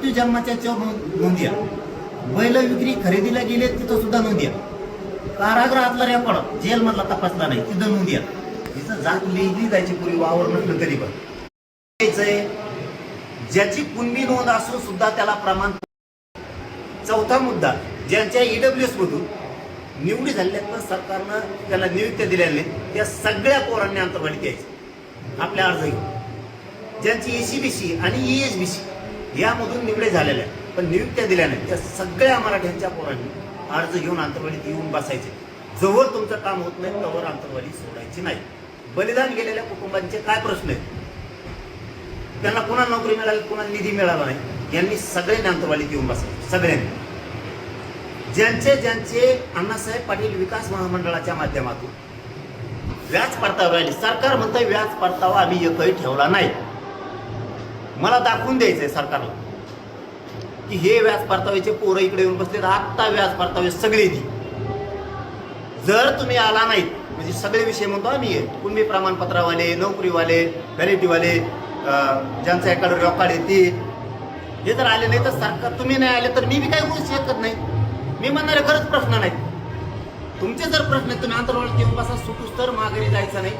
मृत्यू जन्माच्या नोंद्या, बैल विक्री खरेदीला गेले तिथं सुद्धा नोंद्या, कारागृहातला रेकॉर्ड जेल मधला तपासला नाही तिथं नोंद्या. तिथं जात लिहिली जायची पूर्वी वावर नसलं तरी पण ज्याची कुणबी नोंद असून सुद्धा त्याला प्रमाण. चौथा मुद्दा, ज्यांच्या ईडब्ल्यूएस मधून निवडी झाल्यानं सरकारनं त्याला नियुक्त्या दिलेल्या नाही त्या सगळ्या पोरांनी अंतर्वाली द्यायची आपल्या अर्ज घेऊन. ज्यांची एसीबीसी आणि ईएसबीसी यामधून निवडे झालेल्या पण नियुक्त्या दिल्या नाही त्या सगळ्या मराठ्यांच्या पोरांनी अर्ज घेऊन अंतर्वालीत येऊन बसायचे. जवळ तुमचं काम होत नाही तवर अंतर्वाली सोडायची नाही. बलिदान गेलेल्या कुटुंबांचे काय प्रश्न आहेत, त्यांना कोणाला नोकरी मिळाली, कोणाला निधी मिळाला नाही, यांनी सगळ्यांनी अंतर्वालीत येऊन बसायचे. सगळ्यांनी ज्यांचे ज्यांचे अण्णासाहेब पाटील विकास महामंडळाच्या माध्यमातून व्याज परतावा आले, सरकार म्हणतंय व्याज परतावा आम्ही एकही ठेवला नाही. मला दाखवून द्यायचंय सरकारला की हे व्याज परताव्याचे पोरं इकडे येऊन बसले, आत्ता व्याज परतावे सगळे दी. जर तुम्ही आला नाहीत म्हणजे सगळे विषय म्हणतो आम्ही, कुणबी प्रमाणपत्रावाले, नोकरीवाले, व्हॅलिडिटीवाले, ज्यांचा एखादं रेकॉर्ड येते हे जर आले नाही तर सरकार, तुम्ही नाही आले तर मी बी काही बोलू शकत नाही. मी म्हणणारे खरंच प्रश्न नाहीत. तुमचे जर प्रश्न आहेत तुम्ही अंतर्वालीत येऊन बसा, सुटूस तर माघारी जायचं नाही.